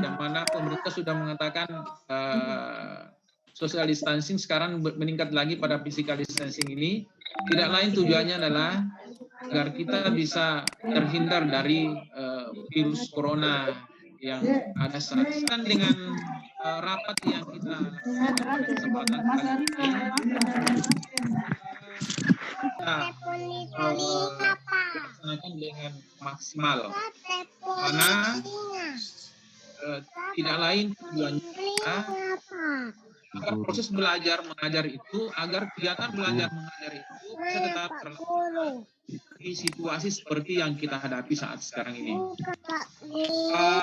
yang mana pemerintah sudah mengatakan social distancing sekarang meningkat lagi pada physical distancing ini. Tidak lain tujuannya adalah agar kita bisa terhindar dari virus corona yang ada saat ini. Dengan rapat yang kita lakukan pada kesempatan kali ini, laksanakan dengan maksimal, karena tidak lain tujuannya agar proses belajar mengajar itu, agar kegiatan belajar mengajar itu bisa tetap terlaksana di situasi seperti yang kita hadapi saat sekarang ini.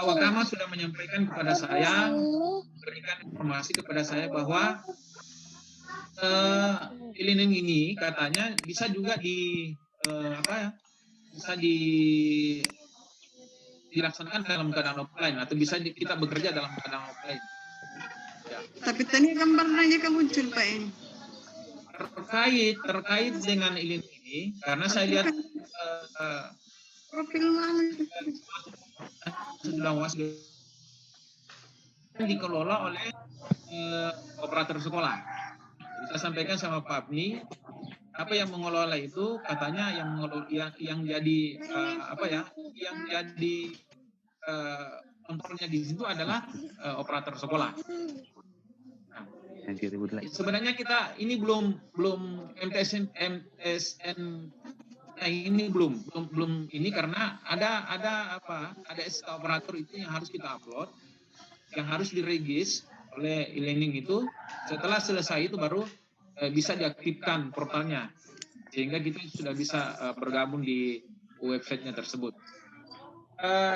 Wakama sudah menyampaikan kepada saya, memberikan informasi kepada saya bahwa e-learning ini katanya bisa juga dilaksanakan dalam keadaan offline, atau bisa kita bekerja dalam keadaan offline. Ya. Tapi tadi gambarnya aja muncul Pak ini. Terkait dengan e-learning ini, karena saya lihat profil mana sudah dikelola oleh operator sekolah. Jadi saya sampaikan sama Pak Abni, apa yang mengelola itu katanya yang jadi kontrolnya di situ adalah operator sekolah. Nah, sebenarnya kita ini belum MTSN ini belum ini, karena ada SK operator itu yang harus kita upload, yang harus diregis oleh e-learning itu. Setelah selesai itu baru bisa diaktifkan portalnya, sehingga kita sudah bisa bergabung di websitenya tersebut.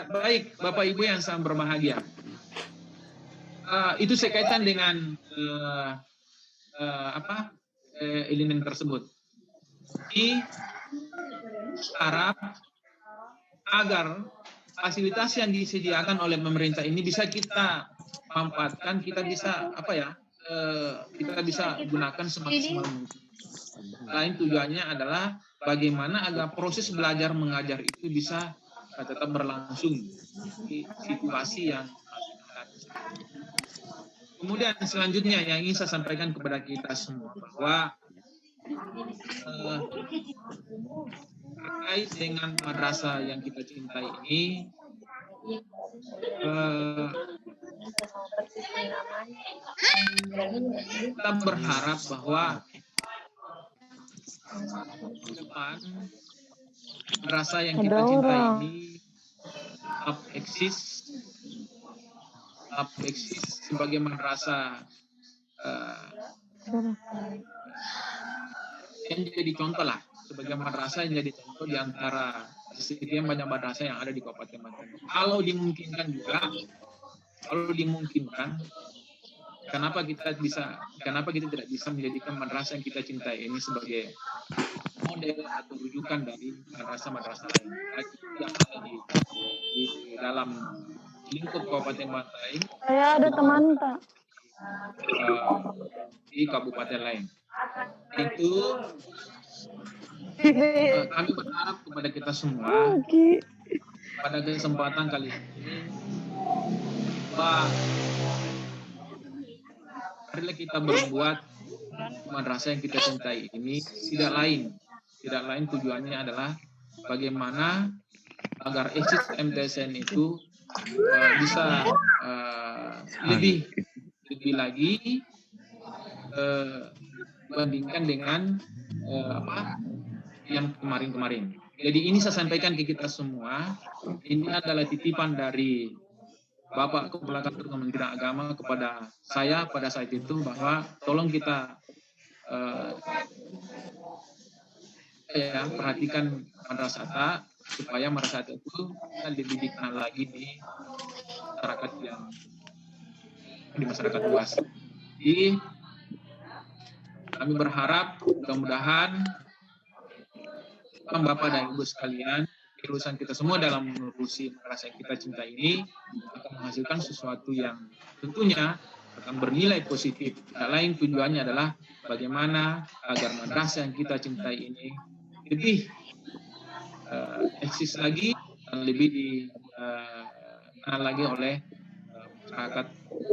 Baik, Bapak Ibu yang sangat berbahagia, itu sekaitan dengan e-learning tersebut. Jadi harap agar fasilitas yang disediakan oleh pemerintah ini bisa kita manfaatkan, kita bisa kita bisa gunakan semaksimal mungkin. Lain tujuannya adalah bagaimana agar proses belajar mengajar itu bisa tetap berlangsung di situasi yang kemudian selanjutnya yang ingin saya sampaikan kepada kita semua, bahwa terkait dengan madrasah yang kita cintai ini, kita berharap bahwa depan madrasah yang kita cintai ini tetap eksis sebagai madrasah yang jadi contoh lah, sebagai madrasah yang jadi contoh di antara sekian banyak madrasah yang ada di Kabupaten Banten. Kalau dimungkinkan, kenapa kita tidak bisa menjadikan madrasah yang kita cintai ini sebagai model atau rujukan dari madrasah-madrasah lain yang ada di dalam lingkup Kabupaten Banten. Saya ada teman Pak di kabupaten lain. Itu kami berharap kepada kita semua pada kesempatan kali ini, bahwa marilah kita berbuat madrasah yang kita cintai ini tidak lain tujuannya adalah bagaimana agar eksis MTSN itu bisa lebih lagi dibandingkan dengan yang kemarin-kemarin. Jadi ini saya sampaikan ke kita semua, ini adalah titipan dari Bapak Kepala Kantor Kementerian Agama kepada saya pada saat itu, bahwa tolong kita perhatikan madrasah supaya madrasah itu lebih dikenal lagi di masyarakat luas. Jadi kami berharap mudah-mudahan Bapak dan Ibu sekalian, urusan kita semua dalam mengurusi madrasah yang kita cintai ini akan menghasilkan sesuatu yang tentunya akan bernilai positif. Lain tujuannya adalah bagaimana agar madrasah yang kita cintai ini lebih eksis lagi dan lebih dikenal lagi oleh masyarakat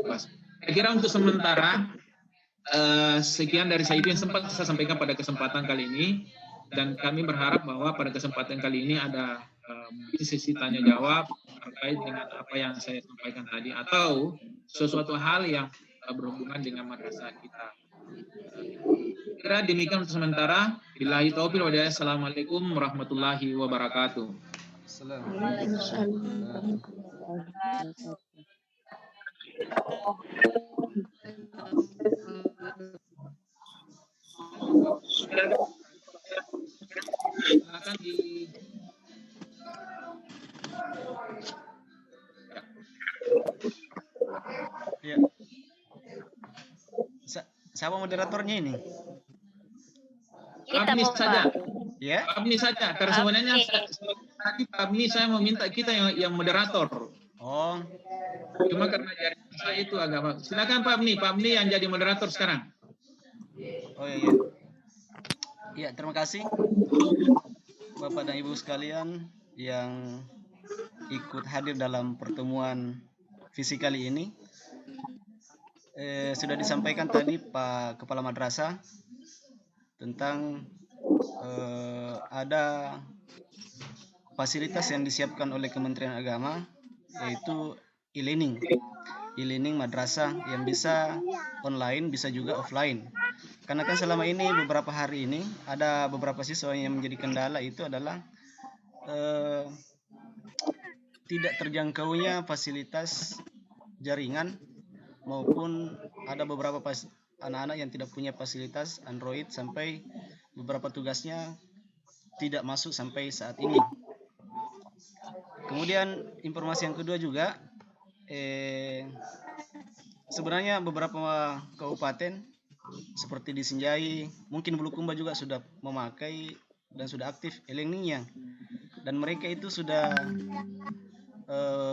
luas. Saya kira untuk sementara sekian dari saya itu yang sempat saya sampaikan pada kesempatan kali ini, dan kami berharap bahwa pada kesempatan kali ini ada sesi tanya jawab terkait dengan apa yang saya sampaikan tadi atau sesuatu hal yang berhubungan dengan madrasah kita. Kira demikian untuk sementara. Billahi taufiq wal hidayah. Assalamualaikum warahmatullahi wabarakatuh. Silakan di ya. Siapa moderatornya ini? Abni saja. Ya. Abni saja. Karena sebenarnya tadi Abni saya meminta kita yang moderator. Oh. Cuma karena jaringan saya itu agak. Silakan Pak Abni yang jadi moderator sekarang. Oh iya. Ya, terima kasih Bapak dan Ibu sekalian yang ikut hadir dalam pertemuan visi kali ini. Sudah disampaikan tadi Pak Kepala Madrasah tentang ada fasilitas yang disiapkan oleh Kementerian Agama, yaitu e-learning madrasah yang bisa online, bisa juga offline. Karena kan selama ini beberapa hari ini ada beberapa siswa yang menjadi kendala itu adalah tidak terjangkaunya fasilitas jaringan, maupun ada beberapa anak-anak yang tidak punya fasilitas Android sampai beberapa tugasnya tidak masuk sampai saat ini. Kemudian informasi yang kedua juga, sebenarnya beberapa kabupaten seperti di Sinjai, mungkin Bulukumba juga sudah memakai dan sudah aktif e-learningnya, dan mereka itu sudah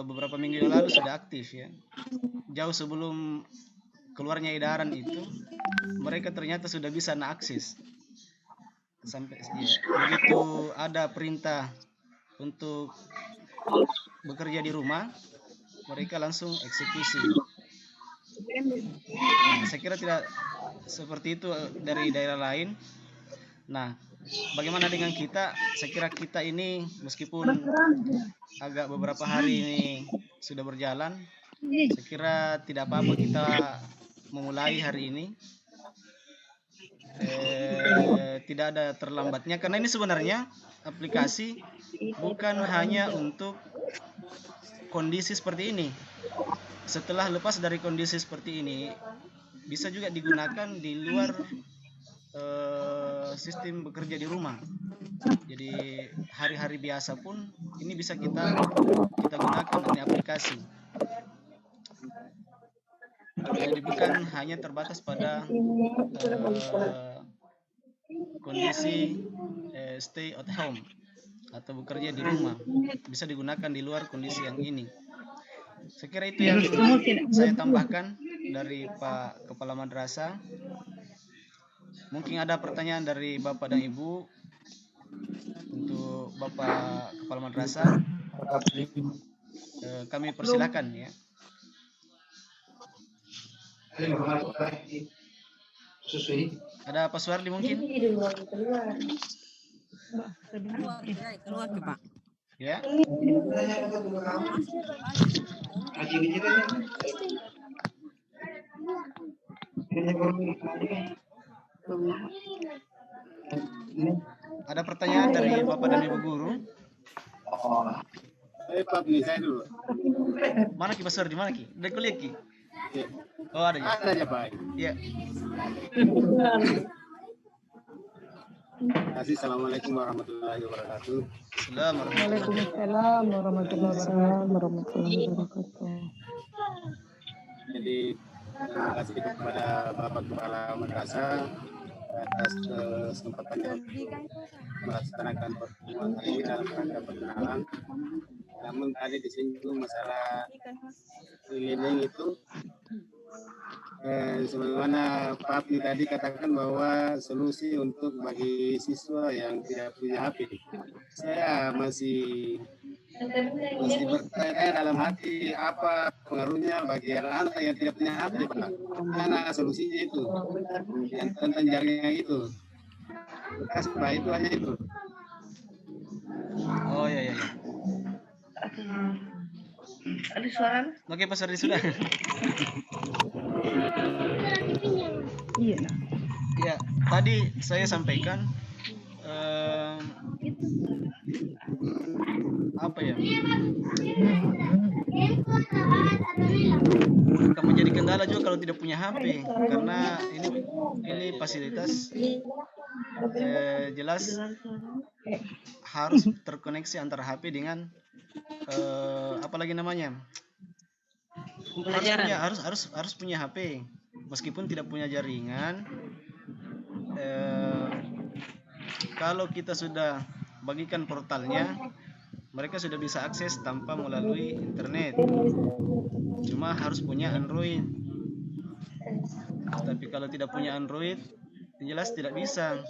beberapa minggu yang lalu sudah aktif ya. Jauh sebelum keluarnya edaran itu, mereka ternyata sudah bisa akses. Sampai ya, begitu ada perintah untuk bekerja di rumah, mereka langsung eksekusi. Saya kira tidak seperti itu dari daerah lain. Nah, bagaimana dengan kita? Saya kira kita ini meskipun agak beberapa hari ini sudah berjalan, saya kira tidak apa-apa kita memulai hari ini. Tidak ada terlambatnya, karena ini sebenarnya aplikasi bukan hanya untuk kondisi seperti ini. Setelah lepas dari kondisi seperti ini, bisa juga digunakan di luar sistem bekerja di rumah. Jadi hari-hari biasa pun ini bisa kita gunakan ini aplikasi. Jadi bukan hanya terbatas pada kondisi stay at home atau bekerja di rumah, bisa digunakan di luar kondisi yang ini. Saya kira itu yang saya tambahkan dari Pak Kepala Madrasah. Mungkin ada pertanyaan dari Bapak dan Ibu untuk Bapak Kepala Madrasah. Kami persilakan ya. Ada Pak Suwardi mungkin? Keluar Pak. Ya. Ada pertanyaan dari Bapak dan Ibu guru? Pak, ini saya dulu. Mana Ki Pak Suwardi, mana Ki? Udah kuliah Ki? Ya. Oh ada ya? Ada ya Pak. Iya. Assalamualaikum warahmatullahi wabarakatuh. Waalaikumsalam warahmatullahi wabarakatuh. Jadi terima kasih kepada Bapak Kepala Madrasah atas kesempatannya melaksanakan pertemuan hari ini dalam rangka perkenalan. Namun tadi disinggung masalah e-learning itu, sebagaimana Pak Abdi tadi katakan bahwa solusi untuk bagi siswa yang tidak punya HP. Saya masih Mesti bertanya dalam hati apa pengaruhnya bagi anak-anak yang tidak punya HP, Pak. Mana solusinya itu? Yang tentang jaringan itu. Bekas, Pak, itu hanya itu. Oh ya. Ada suara? Oke, Pak Sardi sudah. Iya. Ya, tadi saya sampaikan apa ya? Akan menjadi kendala juga kalau tidak punya HP, karena ini fasilitas jelas harus terkoneksi antara HP dengan apalagi namanya, harus punya HP meskipun tidak punya jaringan. Kalau kita sudah bagikan portalnya, mereka sudah bisa akses tanpa melalui internet, cuma harus punya Android. Tapi kalau tidak punya Android, jelas tidak bisa,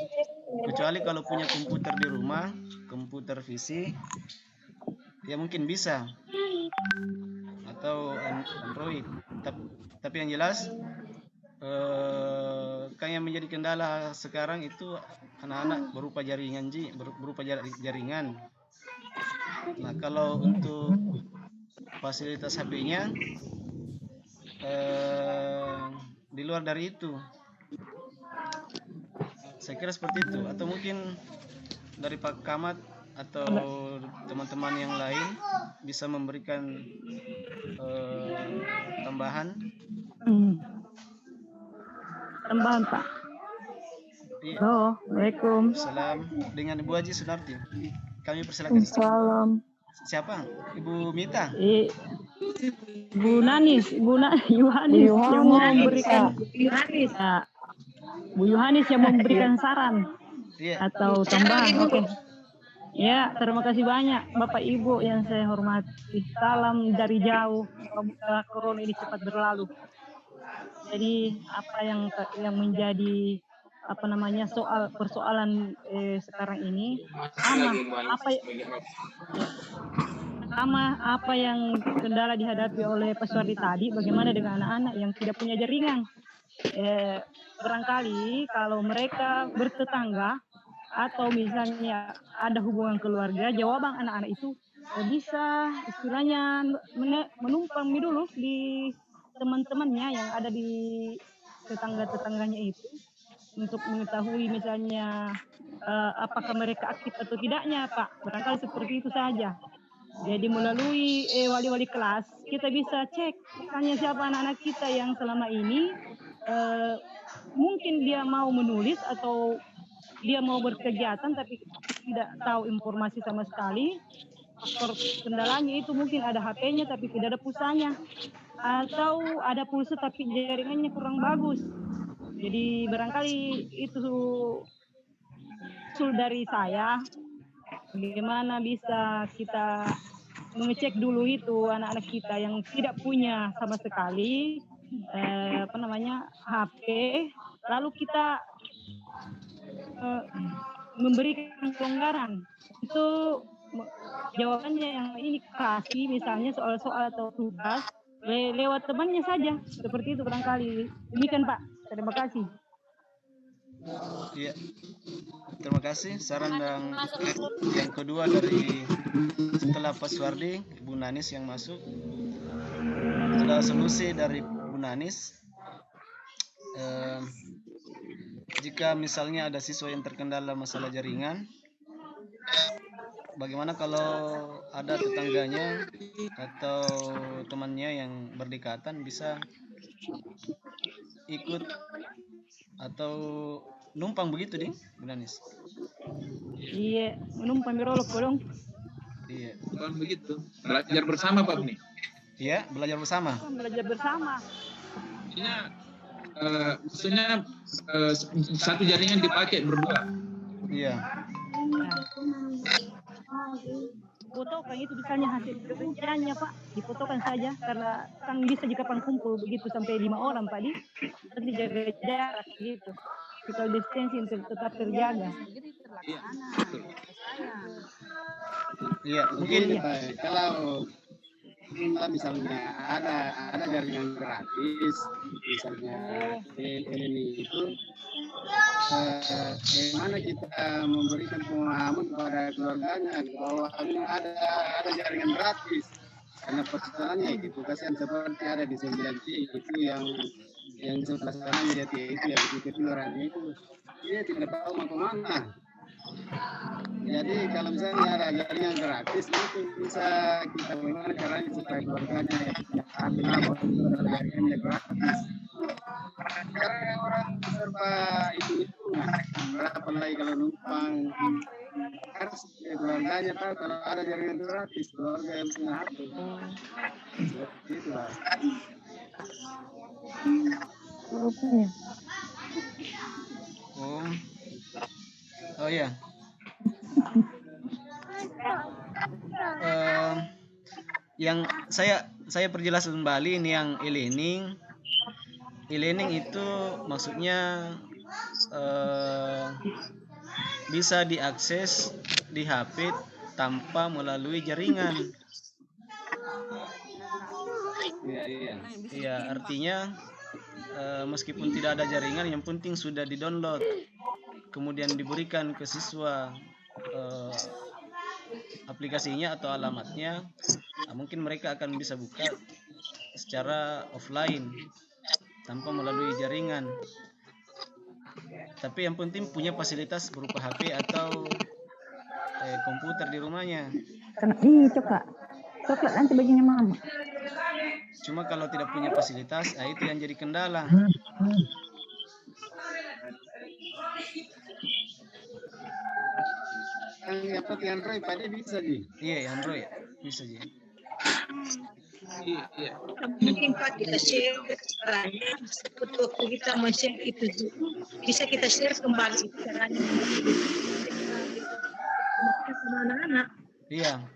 kecuali kalau punya komputer di rumah, komputer PC, ya mungkin bisa, atau Android. Tapi yang jelas kan yang menjadi kendala sekarang itu anak-anak berupa jaringan, jaringan. Nah, kalau untuk fasilitas HP-nya di luar dari itu, saya kira seperti itu. Atau mungkin dari Pak Kamat atau teman-teman yang lain bisa memberikan tambahan. Tambahan, Pak. Iya. Halo, Waalaikumsalam. Salam dengan Ibu Haji Sunarti. Kami persilakan. Salam. Siapa? Ibu Mita. Bu Nanis, Yohanis yang mau memberikan Bu Yohanis yang memberikan saran atau tambahan. Oke. Ya, terima kasih banyak Bapak Ibu yang saya hormati. Salam dari jauh. Semoga corona ini cepat berlalu. Jadi apa yang menjadi persoalan sekarang ini apa yang kendala dihadapi oleh Pak Suardi tadi, bagaimana dengan anak-anak yang tidak punya jaringan. Barangkali kalau mereka bertetangga atau misalnya ada hubungan keluarga, jawaban anak-anak itu bisa istilahnya menumpang dulu di teman-temannya yang ada di tetangga-tetangganya itu untuk mengetahui misalnya apakah mereka aktif atau tidaknya, Pak. Barangkali seperti itu saja. Jadi melalui wali-wali kelas kita bisa cek misalnya siapa anak-anak kita yang selama ini mungkin dia mau menulis atau dia mau berkegiatan tapi tidak tahu informasi sama sekali. Faktor kendalanya itu mungkin ada HP-nya tapi tidak ada pulsanya, atau ada pulsa tapi jaringannya kurang bagus. Jadi barangkali itu usul dari saya, bagaimana bisa kita mengecek dulu itu anak-anak kita yang tidak punya sama sekali HP, lalu kita memberikan kelonggaran. Itu jawabannya yang ini kasih misalnya soal-soal atau tugas lewat temannya saja, seperti itu barangkali. Demikian Pak, terima kasih. Iya, terima kasih. Saran yang kedua dari setelah Pak Suardi, Ibu Nanis yang masuk. Sudah solusi dari Bu Nanis. Jika misalnya ada siswa yang terkendala masalah jaringan, bagaimana kalau ada tetangganya atau temannya yang berdekatan bisa ikut atau numpang begitu deh, Bu Nanis? Iya, menumpang berolok dong. Iya. Bukan begitu. Belajar bersama Pak nih. Iya, belajar bersama. Belajar bersama. Maksudnya satu jaringan dipakai berdua. Iya. Fotokan itu misalnya hasil kerjanya Pak, difotokan saja karena kan bisa jika kumpul begitu sampai 5 orang Pak nanti jaga jarak gitu. Physical distancing tetap terjaga. Iya. Iya, Mungkin mungkin kalau misalnya ada jaringan gratis, misalnya ini itu, bagaimana kita memberikan pemahaman kepada keluarganya bahwa ada jaringan gratis, karena persoalannya itu kasihan seperti ada di 9C itu yang sebelah sana dia itu yang begitu orang itu dia tidak tahu mau kemana. Jadi kalau misalnya ada jaringan gratis itu bisa kita bagaimana caranya supaya keluarganya bahwa ada jaringannya gratis. Karena orang serba itu berapa lagi kalau numpang harus keluarganya tahu kalau ada jaringan gratis, keluarga yang punya HP. Seperti itulah. oh ya. Yang saya perjelas kembali ini yang e-learning. E-learning itu maksudnya bisa diakses di HP tanpa melalui jaringan. Iya, artinya meskipun tidak ada jaringan, yang penting sudah di-download, kemudian diberikan ke siswa aplikasinya atau alamatnya. Nah, mungkin mereka akan bisa buka secara offline tanpa melalui jaringan. Tapi yang penting punya fasilitas berupa HP atau komputer di rumahnya. Coklat nanti baginya mama. Cuma kalau tidak punya fasilitas, itu yang jadi kendala. Yang pakai Android pada bisa sih. Iya, Android bisa sih. Iya. Mungkin Pak kita share caranya seperti waktu kita men-share itu bisa kita share kembali caranya sama anak-anak. Iya.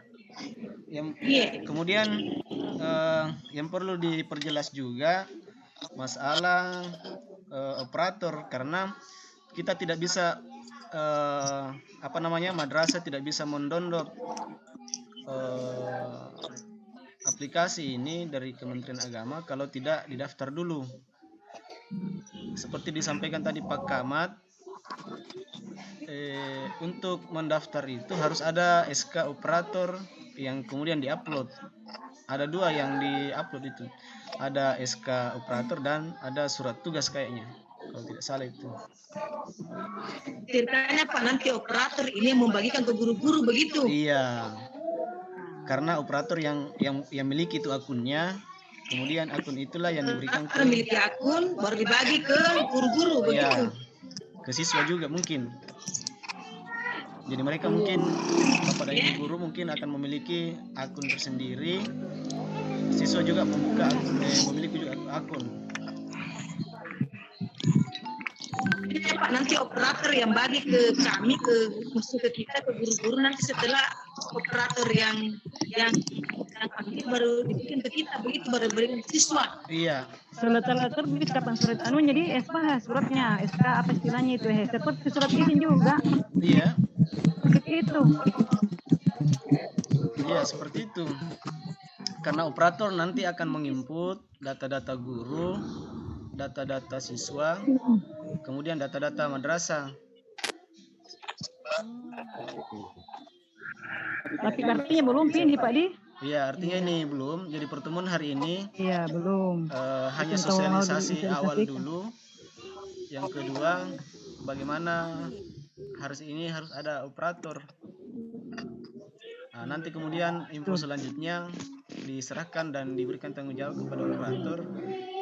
Kemudian yang perlu diperjelas juga masalah operator, karena kita tidak bisa madrasah tidak bisa mendownload aplikasi ini dari Kementerian Agama kalau tidak didaftar dulu. Seperti disampaikan tadi Pak Kamat, untuk mendaftar itu harus ada SK operator yang kemudian diupload. Ada dua yang diupload itu. Ada SK operator dan ada surat tugas kayaknya, kalau tidak salah itu. Ceritanya Pak, nanti operator ini membagikan ke guru-guru begitu? Iya. Karena operator yang miliki itu akunnya, kemudian akun itulah yang diberikan ke memiliki akun baru dibagi ke guru-guru begitu. Ke siswa juga mungkin. Jadi mereka mungkin bapak dan ibu guru mungkin akan memiliki akun tersendiri. Siswa juga memiliki juga akun. Pak, nanti operator yang bagi ke kami, ke kita, ke guru-guru, nanti setelah operator yang aktif baru dibikin ke kita, begitu baru berikan siswa. Iya. Setelah terbit kapan surat jadi suratnya SK apa istilahnya itu seperti surat izin juga. Iya. Itu. Iya, seperti itu. Karena operator nanti akan menginput data-data guru, data-data siswa, kemudian data-data madrasah. Tapi artinya belum pilih Pak Di? Iya, artinya ini belum. Jadi pertemuan hari ini iya belum. Hanya sosialisasi awal dulu. Yang kedua, bagaimana harus ada operator. Nah, nanti kemudian info selanjutnya diserahkan dan diberikan tanggung jawab kepada operator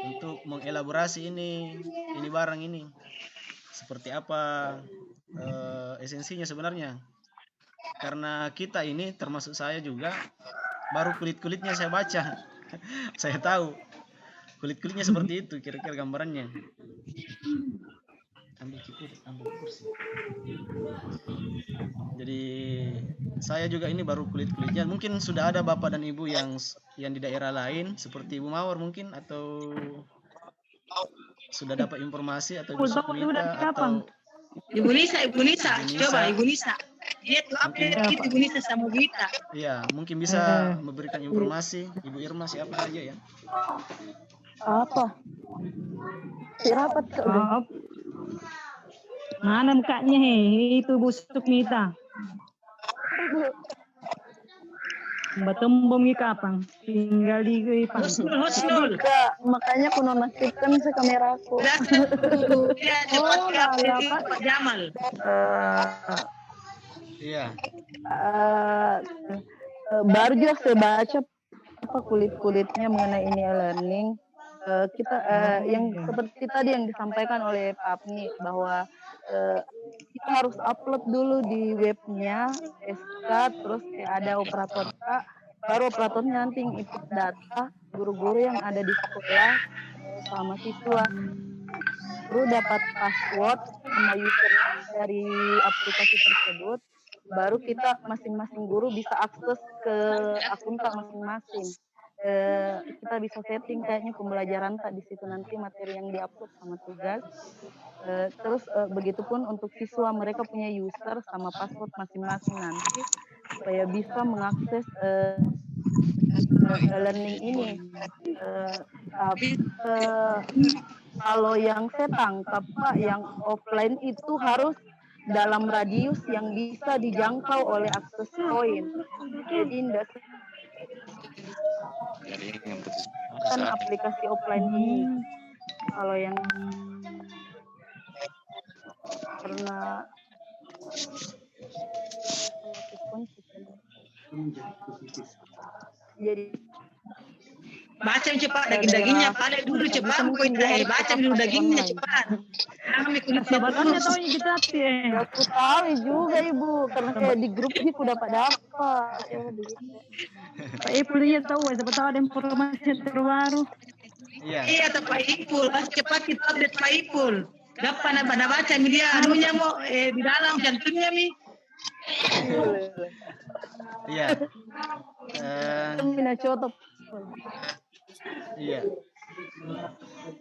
untuk mengelaborasi ini barang ini seperti apa esensinya sebenarnya. Karena kita ini termasuk saya juga baru kulit-kulitnya saya baca. Saya tahu kulit-kulitnya seperti itu kira-kira gambarannya. Ambil kursi. Jadi saya juga ini baru kulit-kulitnya. Mungkin sudah ada bapak dan ibu yang di daerah lain seperti Ibu Mawar mungkin, atau sudah dapat informasi, atau Ibu Sukunita atau Ibu Nisa, coba Ibu Nisa. dia tuh update itu Gunisa sama Gita. Iya, mungkin bisa memberikan informasi Ibu Irma siapa saja ya. Apa? Si rapat kok. Mana mukanya itu Bu Sukmita. Bertembung di kapang, tinggal di Husnul. Makanya aku nonaktifkan se kameraku. Dia cepat update itu Pak Jamal. Iya. Baru juga saya baca apa kulit-kulitnya mengenai ini e-learning. Kita yang seperti tadi yang disampaikan oleh Pak Apni bahwa kita harus upload dulu di webnya SK, terus ada operator baru operatornya nanti input data guru-guru yang ada di sekolah sama siswa, baru dapat password sama user dari aplikasi tersebut, baru kita masing-masing guru bisa akses ke akun tak masing-masing. Kita bisa setting kayaknya pembelajaran tak di situ nanti materi yang diupload sama tugas. Terus begitupun untuk siswa, mereka punya user sama password masing-masing nanti supaya bisa mengakses learning ini. Tapi kalau yang saya tangkap Pak, yang offline itu harus dalam radius yang bisa dijangkau oleh akses point. Jadi tidak kan aplikasi offline ini. Kalau yang karena jadi baca cepat daging-dagingnya, paling dulu cepat baca dulu dagingnya cepat. Kami kulit Sebenarnya tahu yang kita aku tahu juga Ibu, karena kayak di grup gitu dapat. Pak Ipul dia tahu, siapa tahu ada informasi terbaru. Iya, Pak Ipul, cepat kita update Pak Ipul. Dapat pada baca media anunya mau di dalam cantumnya mi. Iya. Iya.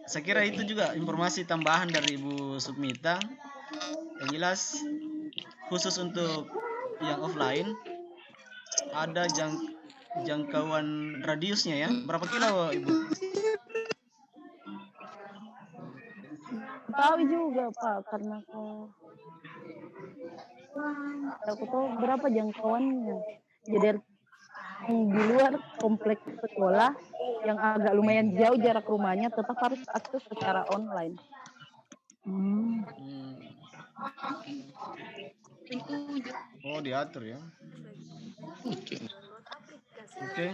Saya kira itu juga informasi tambahan dari Ibu Sukmita. Yang jelas khusus untuk yang offline ada jangkauan radiusnya ya. Berapa kilo Ibu? Tahu juga Pak, karena aku tahu berapa jangkauannya. Jadi di luar kompleks sekolah yang agak lumayan jauh jarak rumahnya tetap harus akses secara online. Oh, diatur ya. Oke.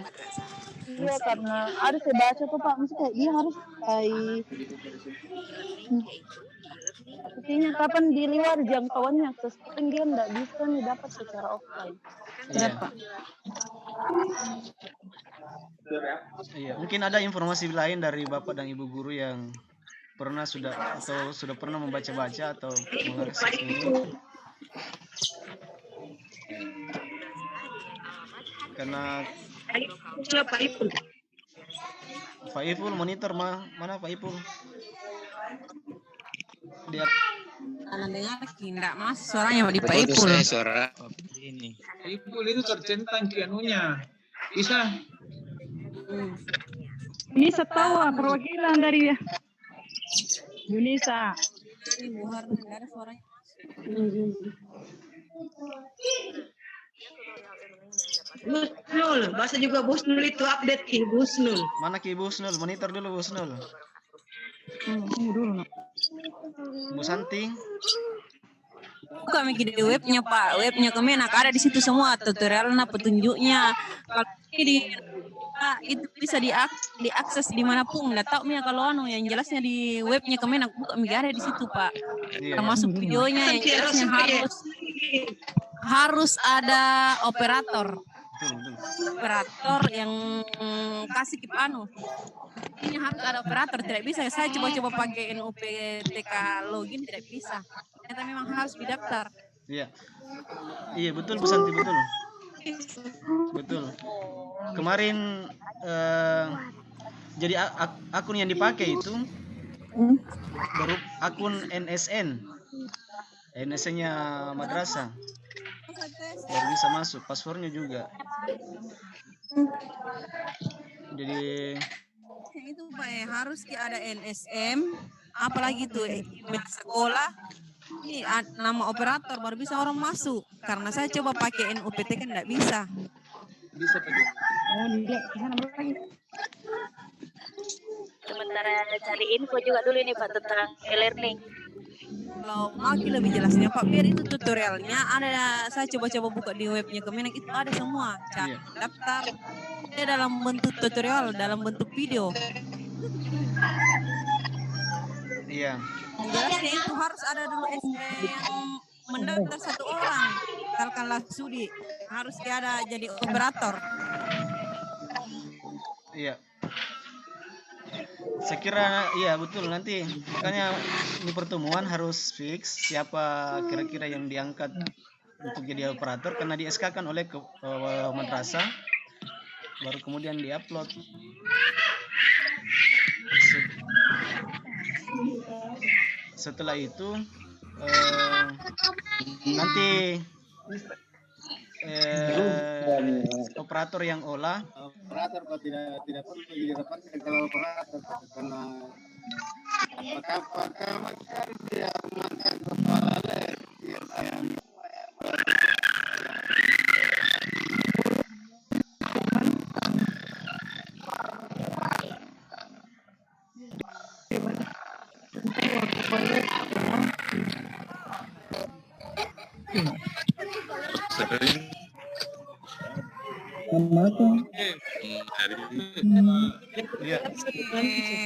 Iya, karena ada saya baca tuh Pak, maksudnya dia harus kayak artinya kapan di luar jangkauannya akses dia nggak bisa nih dapat secara offline. Iya. Iya, mungkin ada informasi lain dari Bapak dan Ibu guru yang sudah pernah membaca-baca atau mengakses ini. Karena Pak Ipul monitor mana Pak Ipul? Dia dengar tidak masuk suaranya di Pak Ipul. Suara ini. Ipul itu tercentang ke anunya. Bisa. Ini setawa perwakilan dari Indonesia. Busnul, bahasa juga Busnul itu update Ki Busnul. Mana Ki Busnul? Monitor dulu Busnul. Bu Santi. Kami di webnya Pak, webnya Kemenak ada di situ semua tutorialnya, petunjuknya. Kalau ini itu bisa diakses dimanapun. Nggak tahu Mia kalau yang jelasnya di webnya Kemenak bukan ada di situ Pak. Termasuk videonya yang jelasnya harus ada operator. Operator yang kasih kip ini harus ada operator, tidak bisa saya coba-coba pakai NUPTK login tidak bisa, ternyata memang harus didaftar. Iya betul Bu Santi, betul kemarin jadi akun yang dipakai itu baru akun NSN-nya madrasah. baru bisa masuk, passwordnya juga. Jadi Itu Pak harus ada NSM, apalagi tuh email sekolah. Ini nama operator baru bisa orang masuk. Karena saya coba pakai NUPT kan enggak bisa. Bisa pakai. Oh, dia ke sana lagi. Sementara cari info juga dulu ini Pak tentang e-learning. Kalau mau lebih jelasnya Pak, biar itu tutorialnya ada, saya coba-coba buka di webnya Kemenak itu ada semua. Cara daftar dia dalam bentuk tutorial, dalam bentuk video. iya. Jelasnya itu harus ada dulu yang mendaftar satu orang. Misalkanlah Sudi, harus dia ada jadi operator. Iya. Saya kira iya betul, nanti makanya ini pertemuan harus fix siapa kira-kira yang diangkat untuk jadi operator karena di SK kan oleh madrasah, baru kemudian diupload. Setelah itu nanti operator yang olah Operator Pak tidak perlu didapatkan kalau operator karena apakah makan dia makan kepala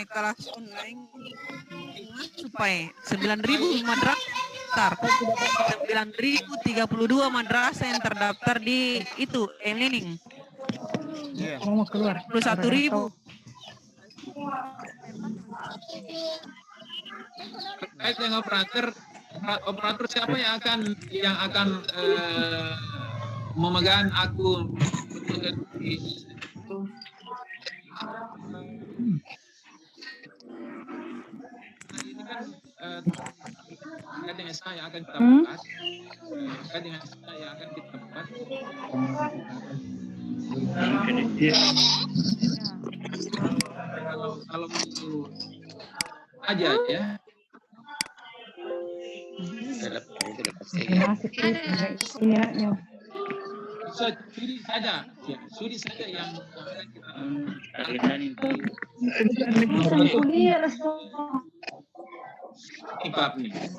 Kelas online supaya 9.000 madrasah, 9.032 madrasah yang terdaftar di itu e-learning. Mau keluar. 21.000. Terkait dengan operator siapa yang akan memegang akun itu? Ini kan terkait dengan saya akan kita bahas. Terkait dengan saya akan kita bahas. Kalau itu aja ya. Sudi saja yang akan kita nih.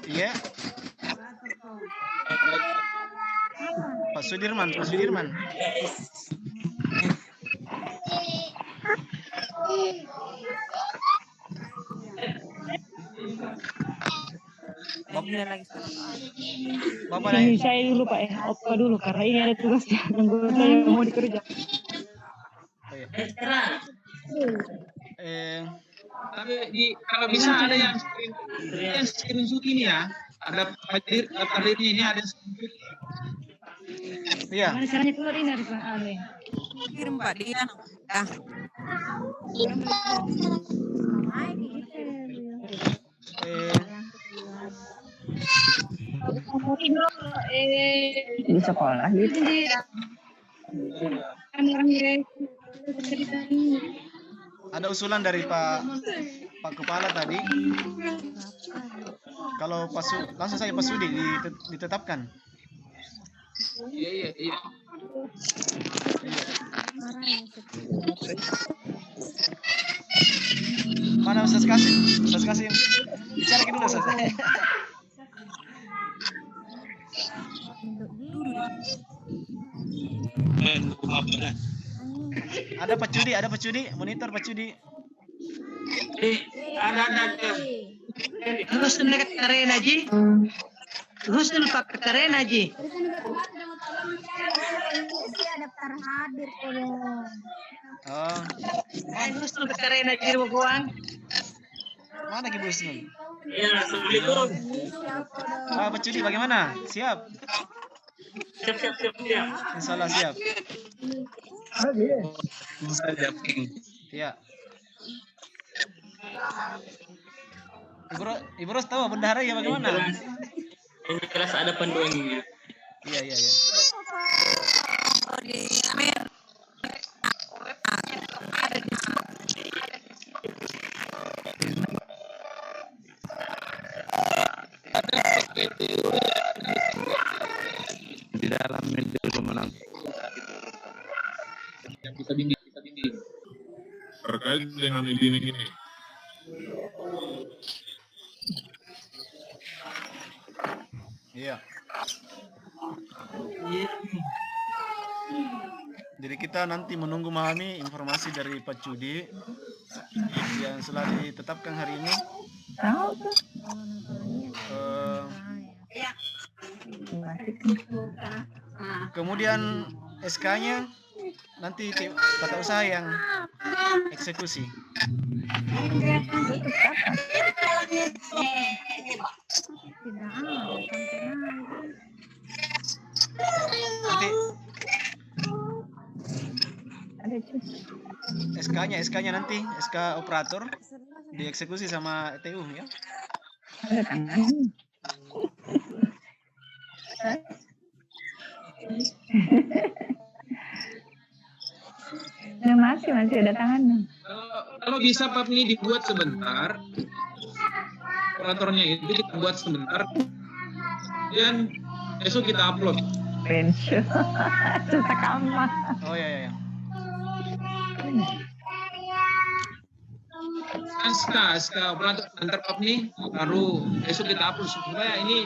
Iya. Pak Sudirman. Bapak Ini saya dulu Pak Opa dulu karena ini ada tugasnya anggota yang mau dikerja. Tapi kalau bisa ada yang screenshot ini ya, ada hadirnya ini ada screenshot. Iya. Mana caranya keluar ini harus aneh. Kirim Pak dia. Di sekolah gitu. Ada usulan dari Pak Kepala tadi. Kalau langsung saja Pak Sudi ditetapkan. Iya. Mana Ustaz Kasim? Ustaz Kasim. Bicara dulu Ustaz. Ada Pak Cudi, monitor Pak Cudi. Ada. Husnul Karena Ji. Husnul Pak Karena Ji. Daftar hadir Oh. Husnul Karena Ji Buang. Mana Ibu Husnul? Iya, Assalamualaikum. Pak Cudi bagaimana? Siap? Siap. Insyaallah siap. Ya. Ibu Ros tahu bendahara ya bagaimana? Yang jelas ada panduannya. Iya. di dalam dulu menangkap yang kita bimbing. Terkait dengan ini. Iya. Jadi kita nanti menunggu memahami informasi dari Pak Cudi yang telah ditetapkan hari ini. Kemudian SK-nya nanti tata usaha yang eksekusi. Nanti SK-nya nanti SK operator dieksekusi sama ETU ya. Masih ada tangan. Kalau bisa Pak ini dibuat sebentar, operatornya itu kita buat sebentar, dan besok kita upload. Pensiun, susah amat. Oh ya. SK operator antar Pak ini baru besok kita upload supaya ini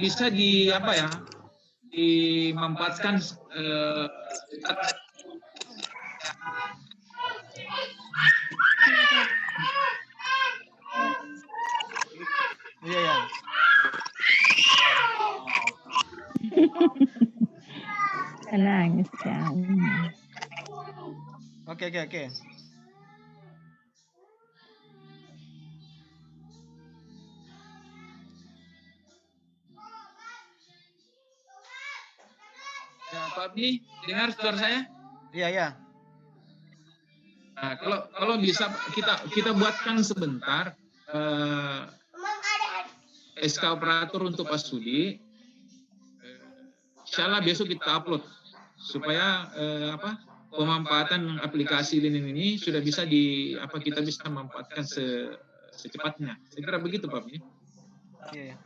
bisa dimanfaatkan. Iya. Nangis ya. Oke. Ya, Pak Abdi, dengar suara saya? Iya. Nah, kalau bisa kita buatkan sebentar SK operator untuk Pak Sudi. Insyaallah besok kita upload supaya pemanfaatan aplikasi ini sudah bisa kita bisa memanfaatkan secepatnya. Saya kira begitu Pak Abdi. Iya.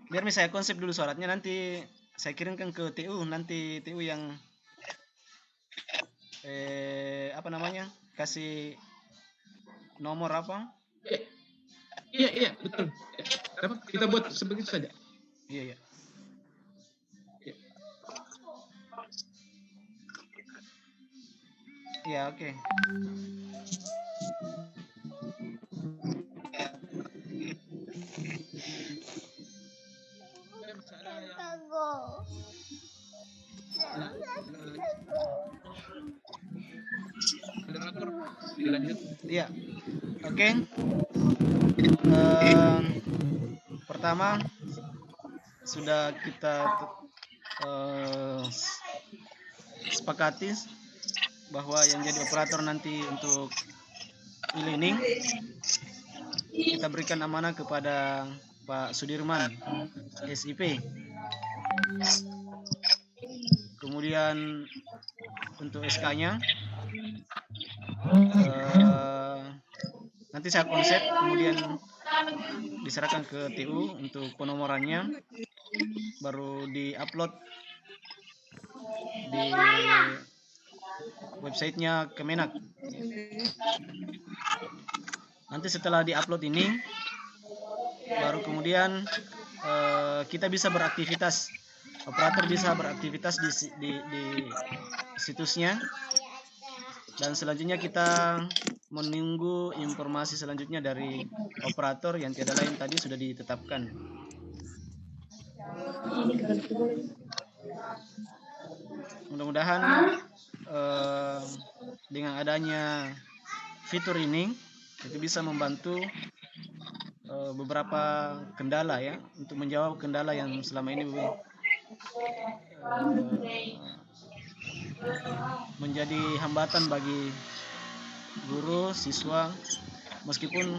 Biar misalnya konsep dulu suratnya nanti saya kirimkan ke TU, nanti TU yang kasih nomor apa? Iya, betul. Kita buat sebegitu saja. Iya. Ya, oke. Iya. Oke. Pertama sudah kita sepakati bahwa yang jadi operator nanti untuk e-learning kita berikan amanah kepada Pak Sudirman SIP. Kemudian untuk SK-nya nanti saya konsep, kemudian diserahkan ke TU untuk penomorannya, baru di-upload di websitenya Kemenak. Nanti setelah di-upload ini, baru kemudian kita bisa beraktivitas, operator bisa beraktivitas di situsnya, dan selanjutnya kita menunggu informasi selanjutnya dari operator yang tiada lain tadi sudah ditetapkan. Mudah-mudahan dengan adanya fitur ini itu bisa membantu beberapa kendala ya, untuk menjawab kendala yang selama ini menjadi hambatan bagi guru, siswa, meskipun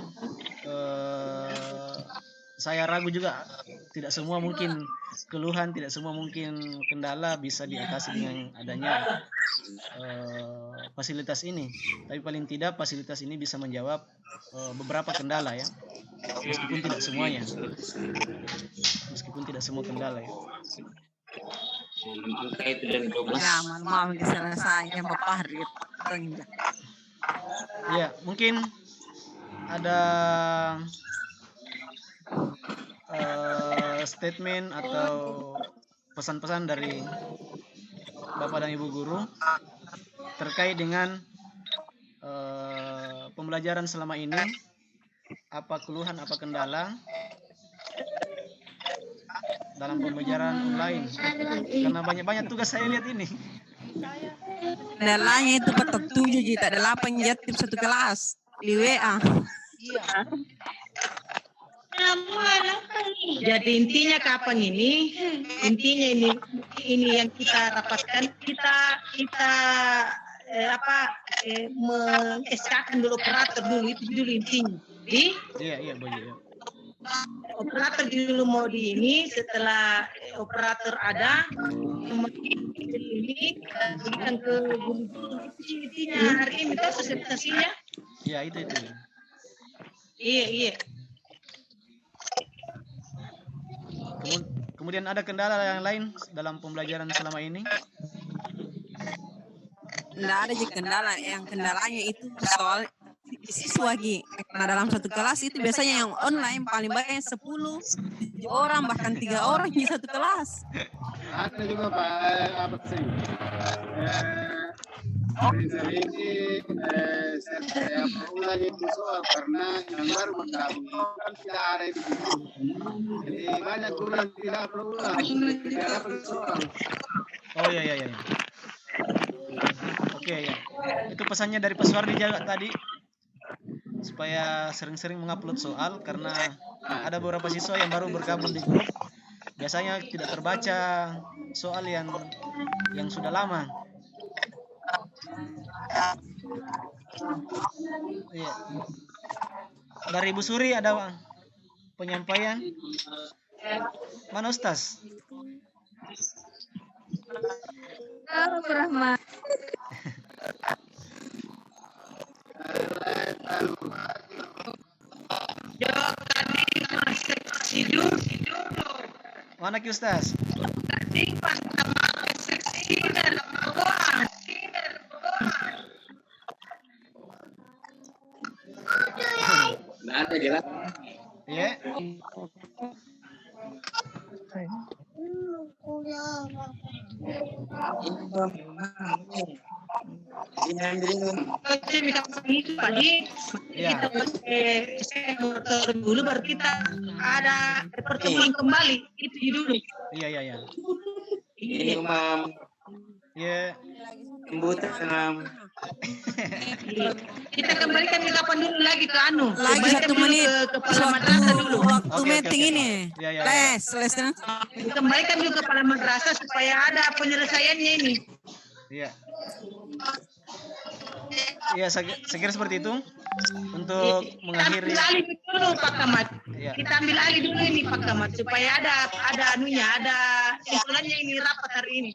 saya ragu juga tidak semua mungkin keluhan, tidak semua mungkin kendala bisa diatasi dengan adanya fasilitas ini, tapi paling tidak fasilitas ini bisa menjawab beberapa kendala ya. meskipun tidak semuanya, meskipun tidak semua kendala ya. Angka itu dan 12. Ya, malam diselesai yang Bapak hari Ya, mungkin ada statement atau pesan-pesan dari Bapak dan Ibu guru terkait dengan pembelajaran selama ini, apa keluhan, apa kendala dalam pembelajaran online, karena banyak-banyak tugas saya lihat ini. Kendalanya itu petok 7 juta 8 jatip satu kelas di WA. Jadi intinya kapan ini? Intinya ini yang kita dapatkan, kita mengeskakan dulu operator dulu, itu dulu intinya. Iya, Bu. Operator dulu mau di ini, setelah operator ada, ini berikan ke guru intinya hari ini itu sosialisasinya. Iya, itu. Iya. Kemudian ada kendala yang lain dalam pembelajaran selama ini? Tidak ada juga kendala, yang kendalanya itu soal siswa karena dalam satu kelas itu biasanya yang online paling banyak 10, 7 orang bahkan 3 orang di satu kelas. Ada juga Pak sering ini saya berulang itu soal karena yang baru bergabung kan tidak ada itu. Jadi banyak guru yang tidak berulang, tidak dapat soal. Oh iya. Oke ya. Itu pesannya dari Pak Suwardi juga tadi, supaya sering-sering mengupload soal karena ada beberapa siswa yang baru bergabung di grup. Biasanya tidak terbaca soal yang sudah lama. Iya. Dari Ibu Suri ada penyampaian? Mana Ustaz? Rahman. Mana Ki Ustaz? Nggak ada jelas. Iya. Kita pakai motor dulu baru kita ada pertemuan kembali itu dulu. Iya. Ini Mam. Iya. Kebutuhan. Kita kembalikan ke kapan dulu lagi ke Lagi 1 menit ke kepala madrasah dulu. Waktu meeting ini. Ya. Les kan? Kembalikan dulu ke kepala madrasah supaya ada penyelesaiannya ini. Iya. Iya, saya kira seperti itu untuk mengakhiri. Kita ambil alih dulu Pak Kamat. Iya. Kita ambil alih dulu ini Pak Kamat supaya ada anunya, ada kesimpulannya ini rapat hari ini.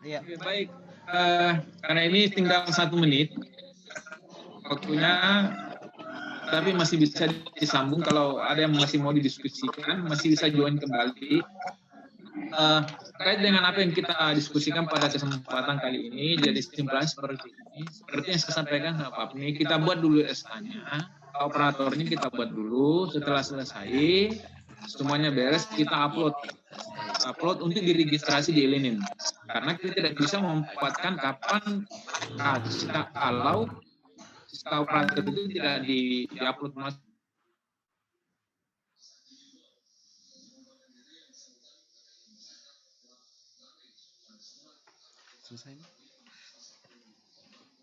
Iya. Baik, karena ini tinggal 1 menit waktunya, tapi masih bisa disambung kalau ada yang masih mau didiskusikan, masih bisa join kembali. Terkait dengan apa yang kita diskusikan pada kesempatan kali ini, jadi kesimpulan seperti ini. Seperti yang saya sampaikan sama Pak Pni, kita buat dulu SK-nya, operatornya kita buat dulu, setelah selesai, semuanya beres, kita upload untuk diregistrasi di Elenin. Karena kita tidak bisa memanfaatkan kapan kalau operator itu tidak di-upload mas. Selesai.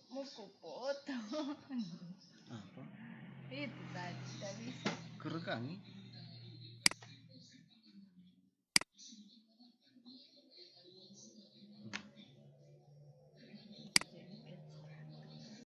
Mau kupotong. Apa? Itu tadi tidak bisa. Kerekam.